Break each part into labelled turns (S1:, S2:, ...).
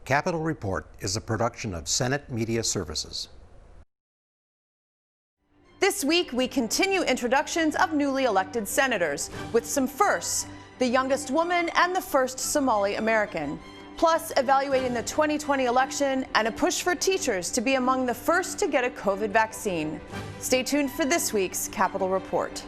S1: Capitol Report is a production of Senate Media Services.
S2: This week, we continue introductions of newly elected senators with some firsts, the youngest woman and the first Somali-American. Plus, evaluating the 2020 election and a push for teachers to be among the first to get a COVID vaccine. Stay tuned for this week's Capitol Report.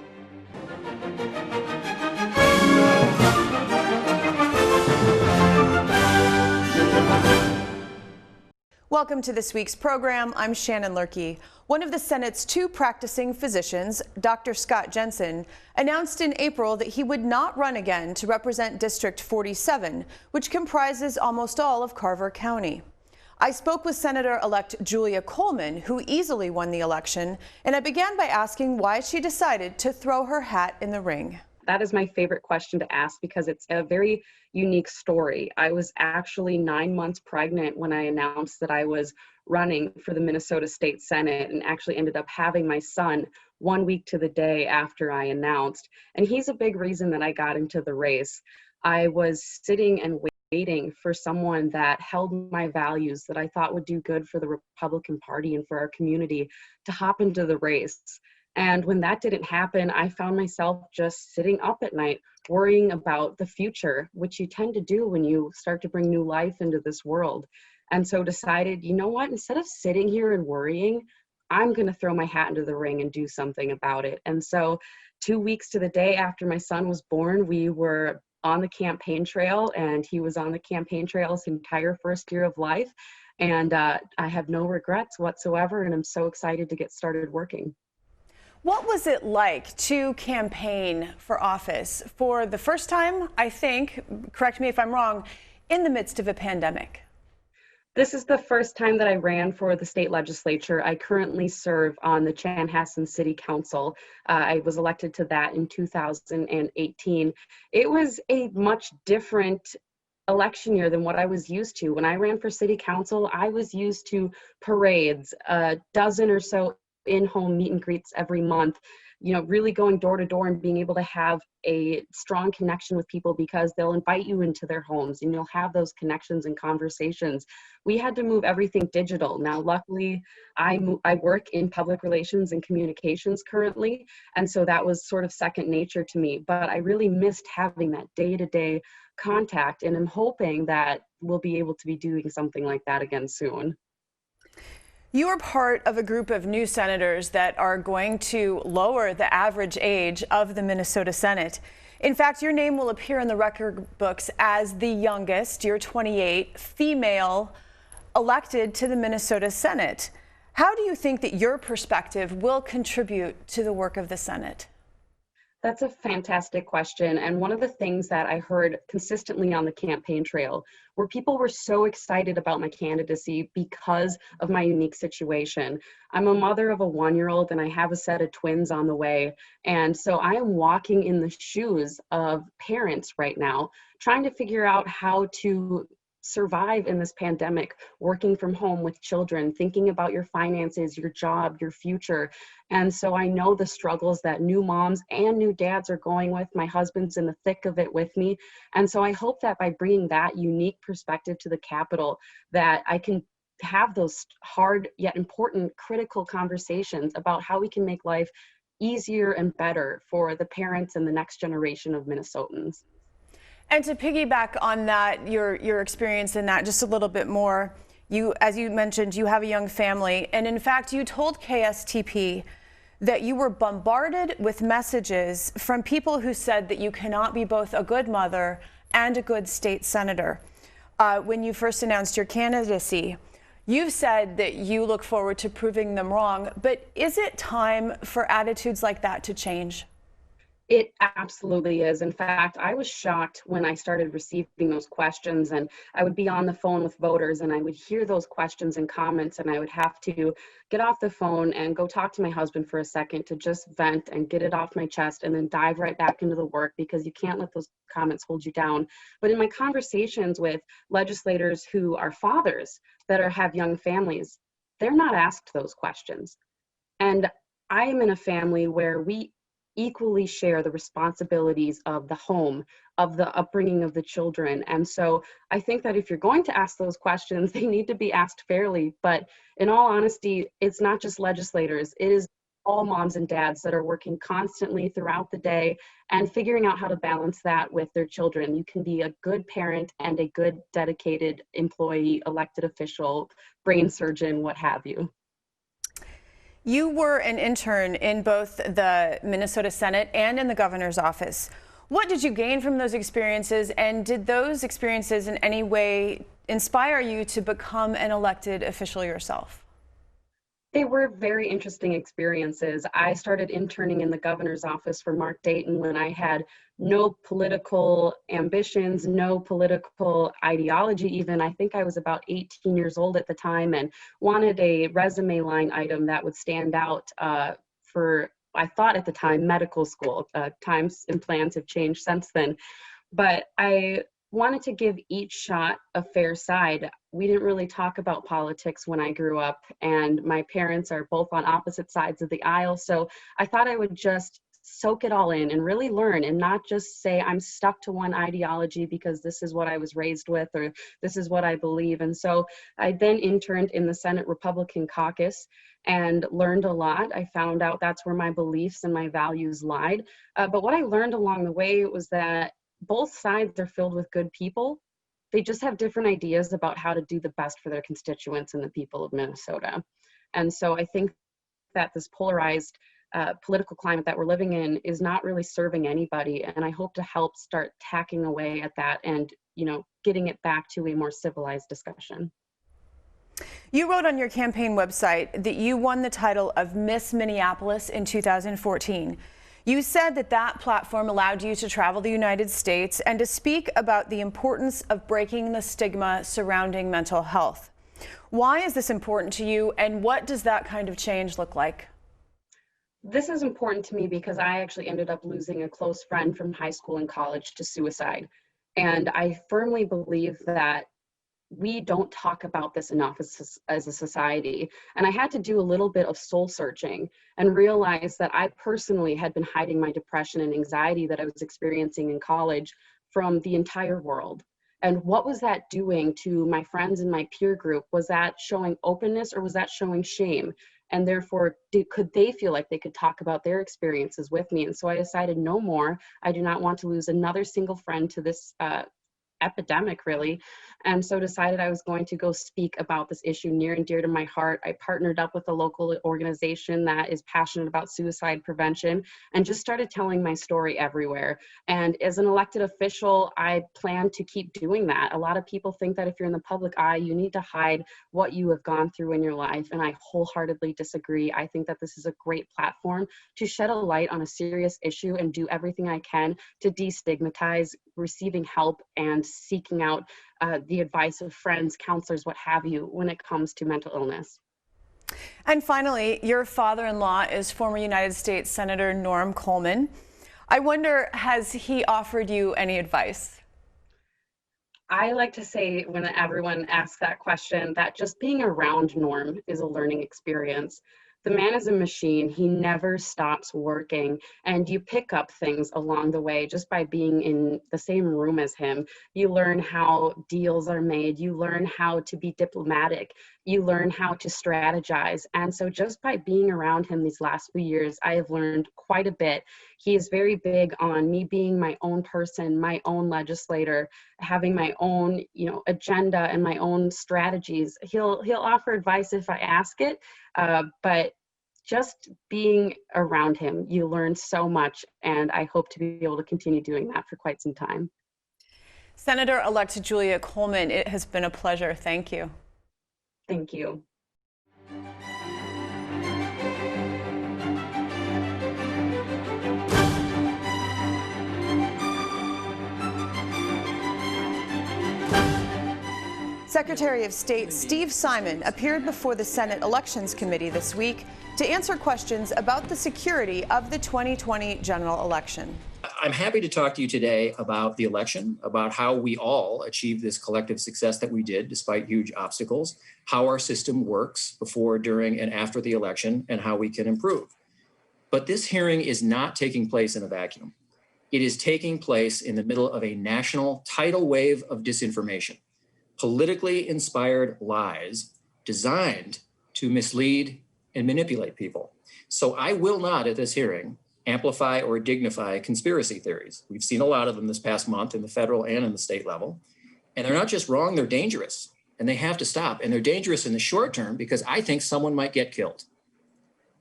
S2: Welcome to this week's program. I'm Shannon Loehrke. One of the Senate's two practicing physicians, Dr. Scott Jensen, announced in April that he would not run again to represent District 47, which comprises almost all of Carver County. I spoke with Senator-elect Julia Coleman, who easily won the election, and I began by asking why she decided to throw her hat in the ring.
S3: That is my favorite question to ask because it's a very unique story. I was actually 9 months pregnant when I announced that I was running for the Minnesota State Senate, and actually ended up having my son 1 week to the day after I announced. And he's a big reason that I got into the race. I was sitting and waiting for someone that held my values, that I thought would do good for the Republican Party and for our community, to hop into the race. And when that didn't happen, I found myself just sitting up at night, worrying about the future, which you tend to do when you start to bring new life into this world. And so decided, you know what, instead of sitting here and worrying, I'm going to throw my hat into the ring and do something about it. And so 2 weeks to the day after my son was born, we were on the campaign trail, and he was on the campaign trail his entire first year of life. And I have no regrets whatsoever, and I'm so excited to get started working.
S2: What was it like to campaign for office for the first time, I think, correct me if I'm wrong, in the midst of a pandemic?
S3: This is the first time that I ran for the state legislature. I currently serve on the Chanhassen City Council. I was elected to that in 2018. It was a much different election year than what I was used to. When I ran for city council, I was used to parades, a dozen or so in-home meet and greets every month, you know, really going door to door and being able to have a strong connection with people because they'll invite you into their homes and you'll have those connections and conversations. We had to move everything digital. Now, luckily, I work in public relations and communications currently, and so that was sort of second nature to me, but I really missed having that day-to-day contact, and I'm hoping that we'll be able to be doing something like that again soon.
S2: You are part of a group of new senators that are going to lower the average age of the Minnesota Senate. In fact, your name will appear in the record books as the youngest, you're 28, female elected to the Minnesota Senate. How do you think that your perspective will contribute to the work of the Senate?
S3: That's a fantastic question. And one of the things that I heard consistently on the campaign trail were people were so excited about my candidacy because of my unique situation. I'm a mother of a 1-year-old and I have a set of twins on the way. And so I am walking in the shoes of parents right now, trying to figure out how to survive in this pandemic, working from home with children, thinking about your finances, your job, your future. And so I know the struggles that new moms and new dads are going with. My husband's in the thick of it with me. And so I hope that by bringing that unique perspective to the Capitol, that I can have those hard yet important critical conversations about how we can make life easier and better for the parents and the next generation of Minnesotans.
S2: And to piggyback on that, your experience in that just a little bit more, as you mentioned, you have a young family, and in fact, you told KSTP that you were bombarded with messages from people who said that you cannot be both a good mother and a good state senator. When you first announced your candidacy, you've said that you look forward to proving them wrong, but is it time for attitudes like that to change?
S3: It absolutely is. In fact, I was shocked when I started receiving those questions, and I would be on the phone with voters and I would hear those questions and comments, and I would have to get off the phone and go talk to my husband for a second to just vent and get it off my chest and then dive right back into the work, because you can't let those comments hold you down. But in my conversations with legislators who are fathers that have young families, they're not asked those questions. And I am in a family where we equally share the responsibilities of the home, of the upbringing of the children. And so I think that if you're going to ask those questions, they need to be asked fairly. But in all honesty, it's not just legislators, it is all moms and dads that are working constantly throughout the day and figuring out how to balance that with their children. You can be a good parent and a good dedicated employee, elected official, brain surgeon, what have you.
S2: You were an intern in both the Minnesota Senate and in the governor's office. What did you gain from those experiences, and did those experiences in any way inspire you to become an elected official yourself?
S3: They were very interesting experiences. I started interning in the governor's office for Mark Dayton when I had no political ambitions, no political ideology even. I think I was about 18 years old at the time and wanted a resume line item that would stand out for, I thought at the time, medical school. Times and plans have changed since then. But I wanted to give each shot a fair side. We didn't really talk about politics when I grew up, and my parents are both on opposite sides of the aisle. So I thought I would just soak it all in and really learn, and not just say I'm stuck to one ideology because this is what I was raised with or this is what I believe. And so I then interned in the Senate Republican caucus and learned a lot. I found out that's where my beliefs and my values lied. But what I learned along the way was that both sides are filled with good people. They just have different ideas about how to do the best for their constituents and the people of Minnesota. And so I think that this polarized political climate that we're living in is not really serving anybody. And I hope to help start tacking away at that and, getting it back to a more civilized discussion.
S2: You wrote on your campaign website that you won the title of Miss Minneapolis in 2014. You said that that platform allowed you to travel the United States and to speak about the importance of breaking the stigma surrounding mental health. Why is this important to you, and what does that kind of change look like?
S3: This is important to me because I actually ended up losing a close friend from high school and college to suicide. And I firmly believe that we don't talk about this enough as a society. And I had to do a little bit of soul searching and realize that I personally had been hiding my depression and anxiety that I was experiencing in college from the entire world. And what was that doing to my friends in my peer group? Was that showing openness or was that showing shame? And therefore, could they feel like they could talk about their experiences with me? And so I decided no more. I do not want to lose another single friend to this epidemic, really. And so decided I was going to go speak about this issue near and dear to my heart. I partnered up with a local organization that is passionate about suicide prevention and just started telling my story everywhere. And as an elected official, I plan to keep doing that. A lot of people think that if you're in the public eye, you need to hide what you have gone through in your life. And I wholeheartedly disagree. I think that this is a great platform to shed a light on a serious issue and do everything I can to destigmatize receiving help and seeking out the advice of friends, counselors, what have you, when it comes to mental illness.
S2: And finally, your father-in-law is former United States Senator Norm Coleman. I wonder, has he offered you any advice?
S3: I like to say when everyone asks that question that just being around Norm is a learning experience. The man is a machine. He never stops working, and you pick up things along the way just by being in the same room as him. You learn how deals are made. You learn how to be diplomatic. You learn how to strategize. And so just by being around him these last few years, I have learned quite a bit. He is very big on me being my own person, my own legislator, having my own, agenda and my own strategies. He'll offer advice if I ask it, but just being around him, you learn so much, and I hope to be able to continue doing that for quite some time.
S2: Senator-elect Julia Coleman, it has been a pleasure. Thank you.
S3: Thank you.
S2: Secretary of State Steve Simon appeared before the Senate Elections Committee this week to answer questions about the security of the 2020 general election.
S4: I'm happy to talk to you today about the election, about how we all achieved this collective success that we did despite huge obstacles, how our system works before, during, and after the election, and how we can improve. But this hearing is not taking place in a vacuum. It is taking place in the middle of a national tidal wave of disinformation, politically inspired lies designed to mislead and manipulate people. So I will not at this hearing amplify or dignify conspiracy theories. We've seen a lot of them this past month in the federal and in the state level. And they're not just wrong, they're dangerous. And they have to stop. And they're dangerous in the short term because I think someone might get killed.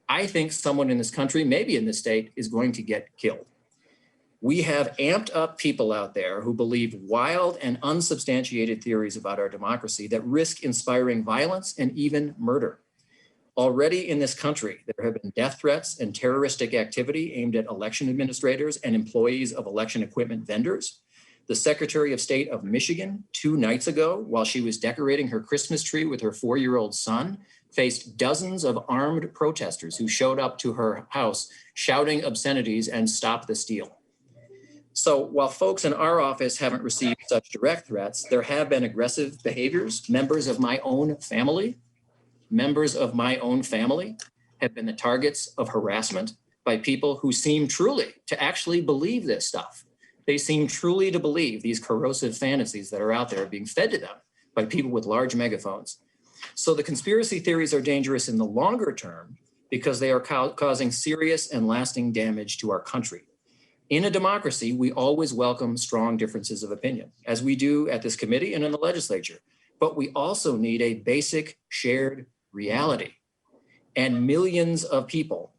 S4: I think someone in this country, maybe in this state, is going to get killed. We have amped up people out there who believe wild and unsubstantiated theories about our democracy that risk inspiring violence and even murder. Already in this country, there have been death threats and terroristic activity aimed at election administrators and employees of election equipment vendors. The Secretary of State of Michigan 2 nights ago, while she was decorating her Christmas tree with her 4-year-old son, faced dozens of armed protesters who showed up to her house shouting obscenities and "Stop the Steal." So while folks in our office haven't received such direct threats, there have been aggressive behaviors. Members of my own family have been the targets of harassment by people who seem truly to actually believe this stuff. They seem truly to believe these corrosive fantasies that are out there being fed to them by people with large megaphones. So the conspiracy theories are dangerous in the longer term because they are causing serious and lasting damage to our country. In a democracy, we always welcome strong differences of opinion, as we do at this committee and in the legislature. But we also need a basic shared reality. And millions of people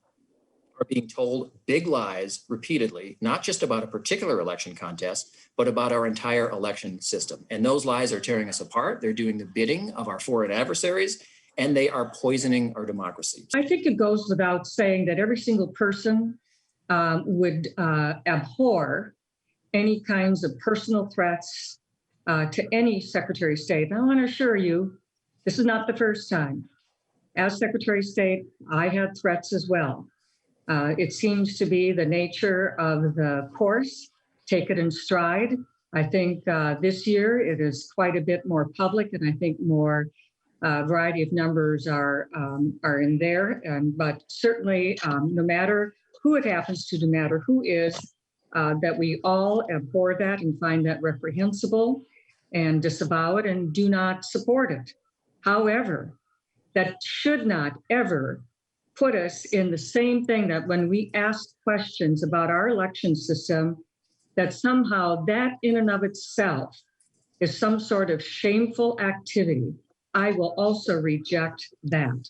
S4: are being told big lies repeatedly, not just about a particular election contest, but about our entire election system. And those lies are tearing us apart. They're doing the bidding of our foreign adversaries, and they are poisoning our democracy.
S5: I think it goes without saying that every single person would abhor any kinds of personal threats to any Secretary of State. And I want to assure you, this is not the first time. As Secretary of State, I had threats as well. It seems to be the nature of the course. Take it in stride. I think this year it is quite a bit more public, and I think more variety of numbers are in there. But certainly, no matter who it happens to, no matter who is, that we all abhor that and find that reprehensible and disavow it and do not support it. However, that should not ever put us in the same thing that when we ask questions about our election system, that somehow that in and of itself is some sort of shameful activity. I will also reject that.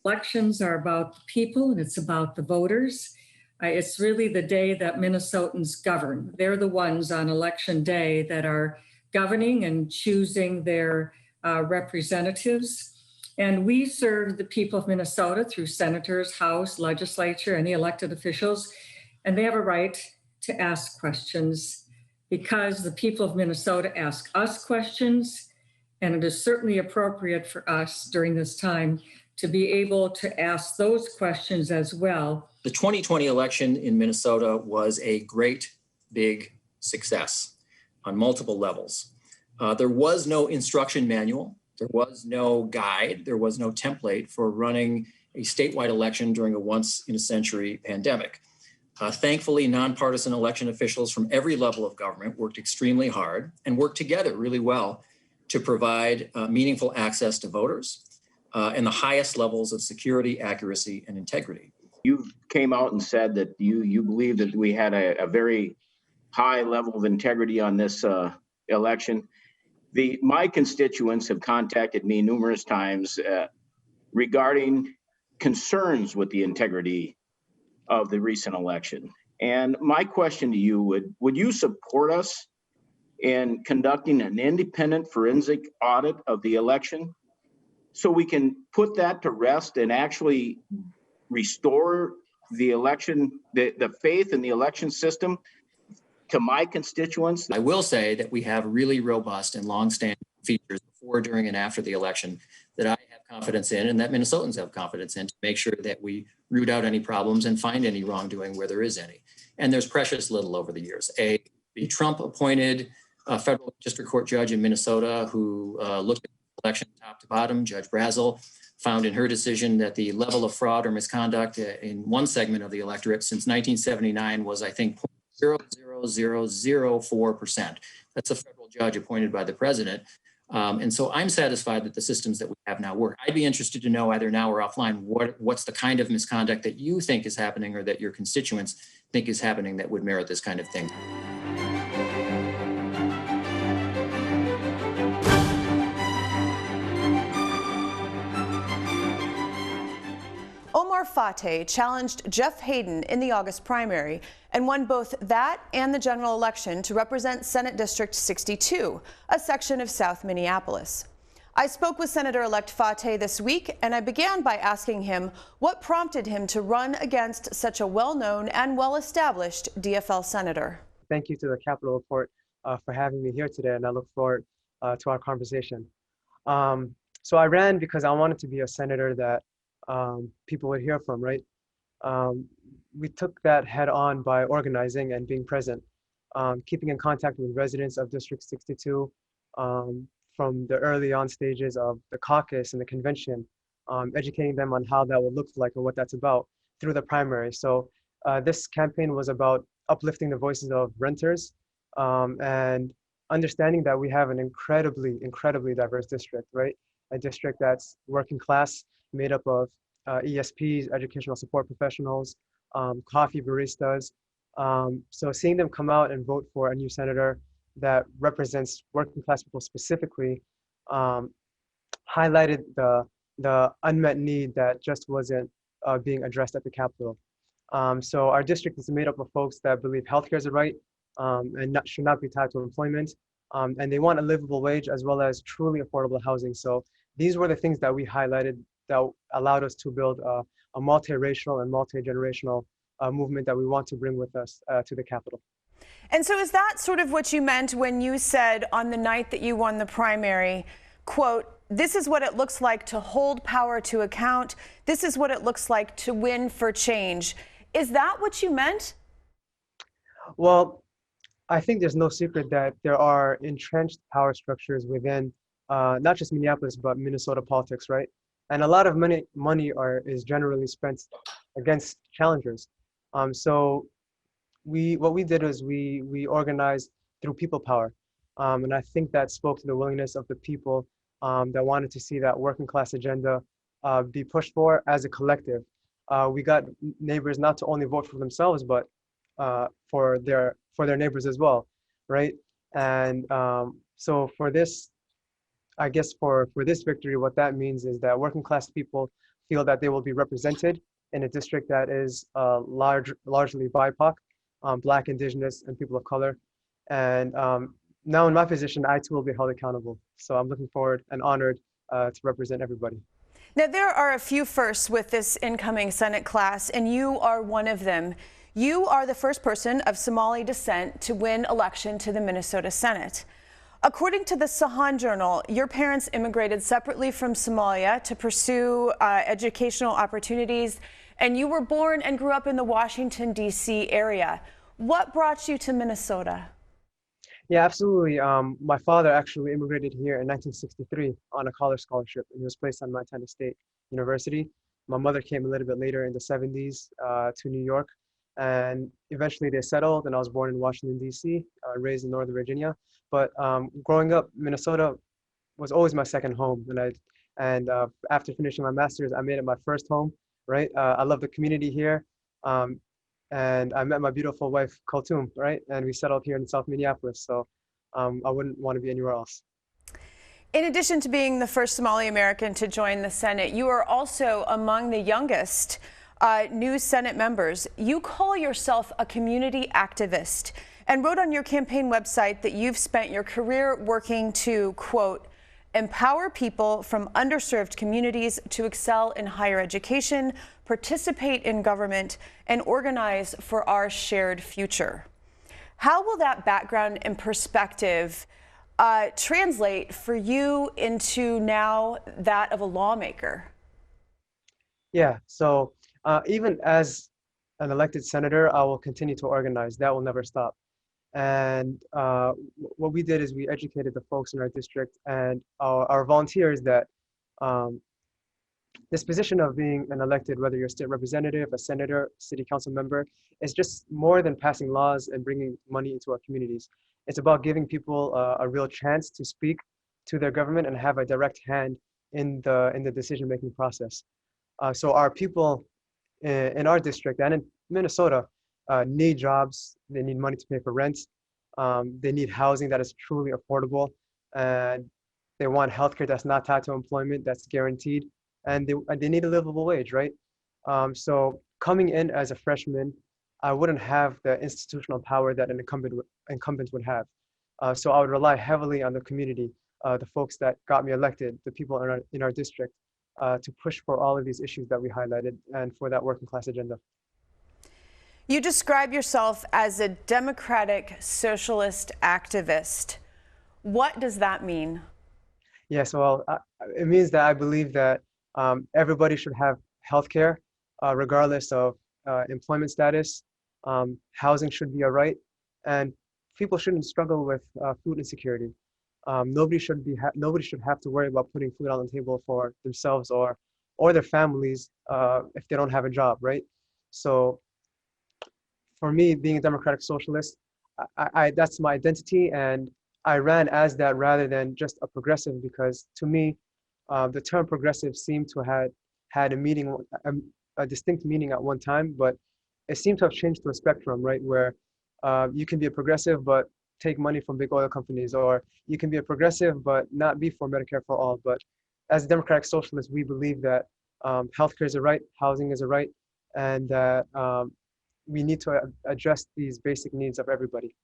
S5: Elections are about the people and it's about the voters. It's really the day that Minnesotans govern. They're the ones on election day that are governing and choosing their representatives. And we serve the people of Minnesota through senators, House, legislature, and the elected officials. And they have a right to ask questions because the people of Minnesota ask us questions. And it is certainly appropriate for us during this time to be able to ask those questions as well.
S4: The 2020 election in Minnesota was a great big success on multiple levels. There was no instruction manual. There was no guide. There was no template for running a statewide election during a once-in-a-century pandemic. Thankfully, nonpartisan election officials from every level of government worked extremely hard and worked together really well to provide meaningful access to voters and the highest levels of security, accuracy, and integrity.
S6: You came out and said that you believe that we had a very high level of integrity on this election. My constituents have contacted me numerous times regarding concerns with the integrity of the recent election. And my question to you would you support us in conducting an independent forensic audit of the election so we can put that to rest and actually restore the election, the faith in the election system to my constituents?
S4: I will say that we have really robust and longstanding features before, during, and after the election that I have confidence in and that Minnesotans have confidence in to make sure that we root out any problems and find any wrongdoing where there is any. And there's precious little over the years. The Trump-appointed federal district court judge in Minnesota who looked at election top to bottom. Judge Brazel found in her decision that the level of fraud or misconduct in one segment of the electorate since 1979 was, I think, 0.00004%. That's a federal judge appointed by the president. And so I'm satisfied that the systems that we have now work. I'd be interested to know, either now or offline, what's the kind of misconduct that you think is happening or that your constituents think is happening that would merit this kind of thing.
S2: Omar Fateh challenged Jeff Hayden in the August primary and won both that and the general election to represent Senate District 62, a section of South Minneapolis. I spoke with Senator-elect Fateh this week, and I began by asking him what prompted him to run against such a well-known and well-established DFL senator.
S7: Thank you to the Capitol Report for having me here today, and I look forward to our conversation. So I ran because I wanted to be a senator that people would hear from, right? We took that head on by organizing and being present, keeping in contact with residents of District 62 from the early on stages of the caucus and the convention, educating them on how that would look like and what that's about through the primary. So this campaign was about uplifting the voices of renters and understanding that we have an incredibly diverse district, right? A district that's working class, made up of ESPs, educational support professionals, coffee baristas. So seeing them come out and vote for a new senator that represents working class people specifically highlighted the unmet need that just wasn't being addressed at the Capitol. So our district is made up of folks that believe healthcare is a right and should not be tied to employment. And they want a livable wage as well as truly affordable housing. So these were the things that we highlighted that allowed us to build a multiracial and multi-generational movement that we want to bring with us to the Capitol.
S2: And so is that sort of what you meant when you said on the night that you won the primary, quote, "This is what it looks like to hold power to account. This is what it looks like to win for change." Is that what you meant?
S7: Well, I think there's no secret that there are entrenched power structures within not just Minneapolis, but Minnesota politics, right? And a lot of money is generally spent against challengers. So what we did is we organized through people power. And I think that spoke to the willingness of the people that wanted to see that working class agenda be pushed for as a collective. We got neighbors not to only vote for themselves, but for their neighbors as well, right? And so for this, I guess for this victory, what that means is that working class people feel that they will be represented in a district that is largely BIPOC, Black, Indigenous, and people of color. And now in my position, I too will be held accountable. So I'm looking forward and honored to represent everybody.
S2: Now, there are a few firsts with this incoming Senate class, and you are one of them. You are the first person of Somali descent to win election to the Minnesota Senate. According to the Sahan Journal, your parents immigrated separately from Somalia to pursue educational opportunities, and you were born and grew up in the Washington, D.C. area. What brought you to Minnesota?
S7: Yeah, absolutely. My father actually immigrated here in 1963 on a college scholarship, and he was placed on Montana State University. My mother came a little bit later in the 70s to New York, and eventually they settled, and I was born in Washington, D.C., raised in Northern Virginia. But growing up, Minnesota was always my second home. And after finishing my master's, I made it my first home, right? I love the community here. And I met my beautiful wife, Kulthum, right? And we settled here in South Minneapolis. So I wouldn't want to be anywhere else.
S2: In addition to being the first Somali-American to join the Senate, you are also among the youngest new Senate members. You call yourself a community activist and wrote on your campaign website that you've spent your career working to, quote, "empower people from underserved communities to excel in higher education, participate in government, and organize for our shared future." How will that background and perspective translate for you into now that of a lawmaker?
S7: Yeah, so even as an elected senator, I will continue to organize. That will never stop. And what we did is we educated the folks in our district and our volunteers that um, this position of being an elected, whether you're a state representative, a senator, city council member, is just more than passing laws and bringing money into our communities. It's about giving people a real chance to speak to their government and have a direct hand in the decision-making process. So our people in our district and in Minnesota need jobs. They need money to pay for rent. They need housing that is truly affordable, and they want healthcare that's not tied to employment, that's guaranteed, and they need a livable wage, right? So coming in as a freshman, I wouldn't have the institutional power that an incumbent would have. So I would rely heavily on the community, the folks that got me elected, the people in our district, to push for all of these issues that we highlighted and for that working class agenda.
S2: You describe yourself as a democratic socialist activist. What does that mean?
S7: Yes, well, it means that I believe that everybody should have healthcare, regardless of employment status. Housing should be a right, and people shouldn't struggle with food insecurity. Nobody should have to worry about putting food on the table for themselves or their families if they don't have a job, right? So for me, being a democratic socialist, that's my identity, and I ran as that rather than just a progressive, because to me, the term progressive seemed to have had a distinct meaning at one time, but it seemed to have changed to a spectrum, right? Where you can be a progressive but take money from big oil companies, or you can be a progressive but not be for Medicare for all. But as a democratic socialist, we believe that healthcare is a right, housing is a right, and that we need to address these basic needs of everybody.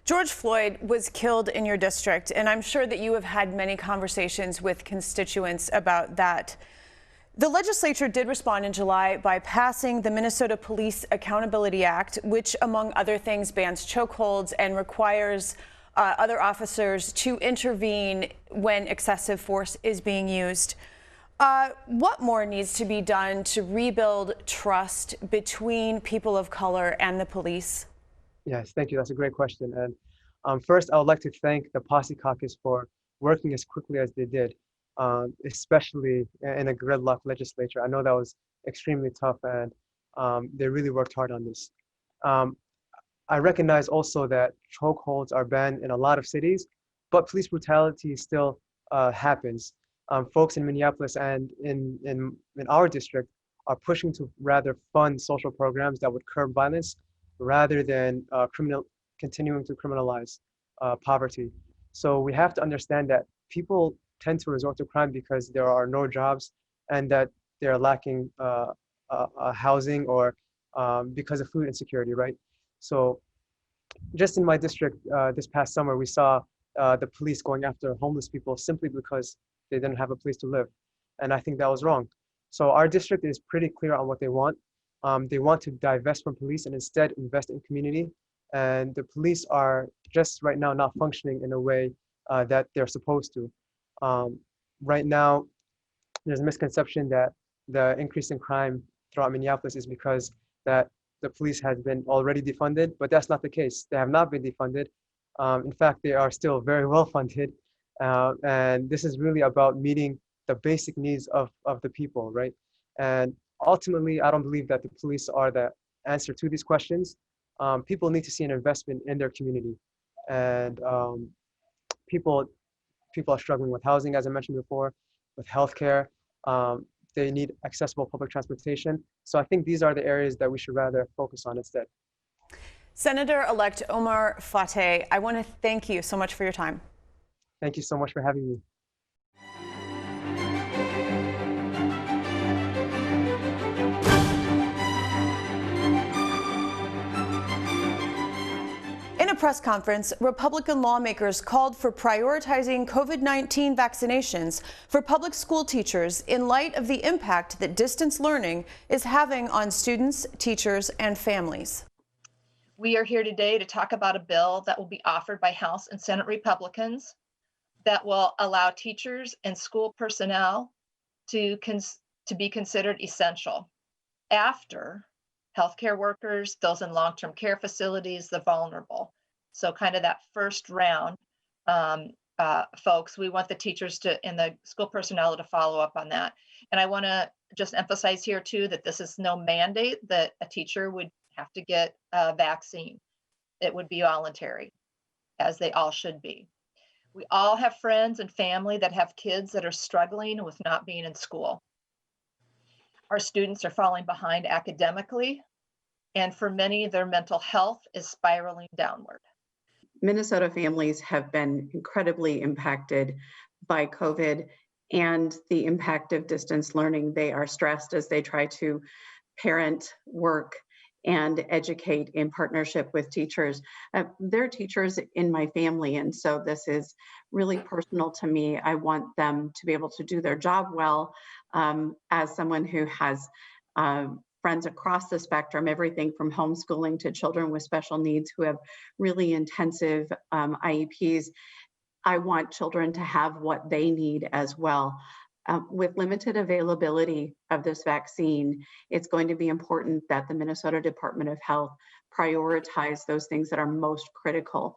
S2: George Floyd was killed in your district, and I'm sure that you have had many conversations with constituents about that. The legislature did respond in July by passing the Minnesota Police Accountability Act, which, among other things, bans chokeholds and requires other officers to intervene when excessive force is being used. What more needs to be done to rebuild trust between people of color and the police?
S7: Yes, thank you. That's a great question. And first, I would like to thank the Posse Caucus for working as quickly as they did, especially in a gridlock legislature. I know that was extremely tough, and they really worked hard on this. I recognize also that chokeholds are banned in a lot of cities, but police brutality still happens. Folks in Minneapolis and in our district are pushing to rather fund social programs that would curb violence rather than continuing to criminalize poverty. So we have to understand that people tend to resort to crime because there are no jobs and that they're lacking housing or because of food insecurity, right? So just in my district this past summer, we saw the police going after homeless people simply because they didn't have a place to live. And I think that was wrong. So our district is pretty clear on what they want. They want to divest from police and instead invest in community. And the police are just right now not functioning in a way that they're supposed to. Right now, there's a misconception that the increase in crime throughout Minneapolis is because that the police has been already defunded, but that's not the case. They have not been defunded. In fact, they are still very well funded. And this is really about meeting the basic needs of the people, right? And ultimately, I don't believe that the police are the answer to these questions. People need to see an investment in their community. And people are struggling with housing, as I mentioned before, with healthcare. They need accessible public transportation. So I think these are the areas that we should rather focus on instead.
S2: Senator-elect Omar Fateh, I want to thank you so much for your time.
S7: Thank you so much for having me.
S2: In a press conference, Republican lawmakers called for prioritizing COVID-19 vaccinations for public school teachers in light of the impact that distance learning is having on students, teachers, and families.
S8: We are here today to talk about a bill that will be offered by House and Senate Republicans that will allow teachers and school personnel to be considered essential after healthcare workers, those in long-term care facilities, the vulnerable. So kind of that first round, folks, we want the teachers and the school personnel to follow up on that. And I want to just emphasize here too, that this is no mandate that a teacher would have to get a vaccine. It would be voluntary, as they all should be. We all have friends and family that have kids that are struggling with not being in school. Our students are falling behind academically, and for many, their mental health is spiraling downward.
S9: Minnesota families have been incredibly impacted by COVID and the impact of distance learning. They are stressed as they try to parent, work, and educate in partnership with teachers. They're teachers in my family, and so this is really personal to me. I want them to be able to do their job well. As someone who has friends across the spectrum, everything from homeschooling to children with special needs who have really intensive IEPs, I want children to have what they need as well. With limited availability of this vaccine, it's going to be important that the Minnesota Department of Health prioritize those things that are most critical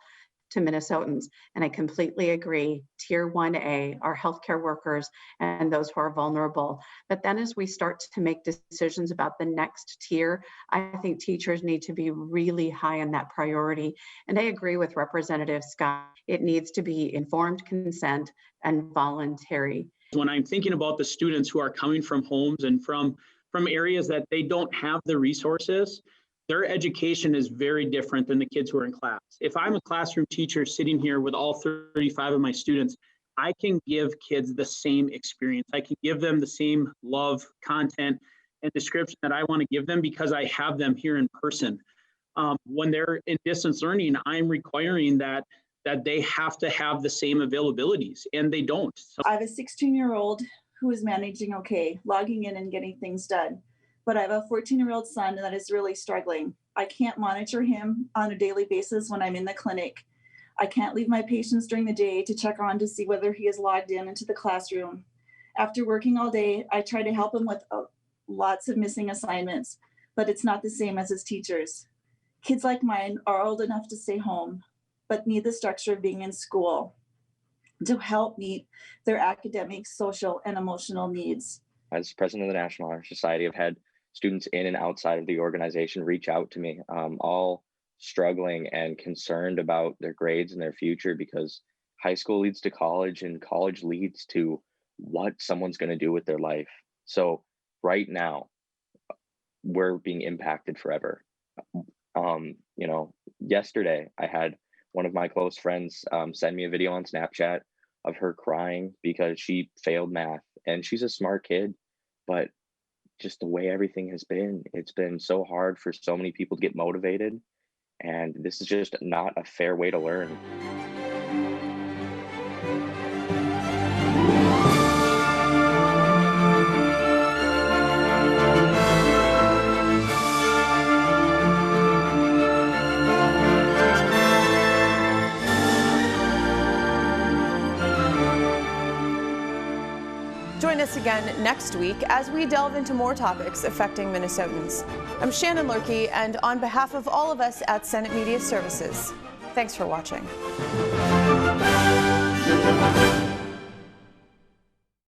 S9: to Minnesotans. And I completely agree, Tier 1A, our healthcare workers and those who are vulnerable. But then as we start to make decisions about the next tier, I think teachers need to be really high on that priority. And I agree with Representative Scott. It needs to be informed consent and voluntary.
S10: When I'm thinking about the students who are coming from homes and from areas that they don't have the resources, their education is very different than the kids who are in class. If I'm a classroom teacher sitting here with all 35 of my students, I can give kids the same experience. I can give them the same love, content, and description that I want to give them because I have them here in person. When they're in distance learning, I'm requiring that they have to have the same availabilities, and they don't. So
S11: I have a 16-year-old who is managing okay, logging in and getting things done. But I have a 14-year-old son that is really struggling. I can't monitor him on a daily basis when I'm in the clinic. I can't leave my patients during the day to check on to see whether he is logged in into the classroom. After working all day, I try to help him with lots of missing assignments, but it's not the same as his teachers. Kids like mine are old enough to stay home, but need the structure of being in school to help meet their academic, social, and emotional needs.
S12: As president of the National Honor Society, I've had students in and outside of the organization reach out to me, all struggling and concerned about their grades and their future, because high school leads to college and college leads to what someone's going to do with their life. So right now, we're being impacted forever. Yesterday, I had one of my close friends send me a video on Snapchat of her crying because she failed math, and she's a smart kid, but just the way everything has been, it's been so hard for so many people to get motivated, and this is just not a fair way to learn.
S2: Join us again next week as we delve into more topics affecting Minnesotans. I'm Shannon Loehrke, and on behalf of all of us at Senate Media Services, thanks for watching.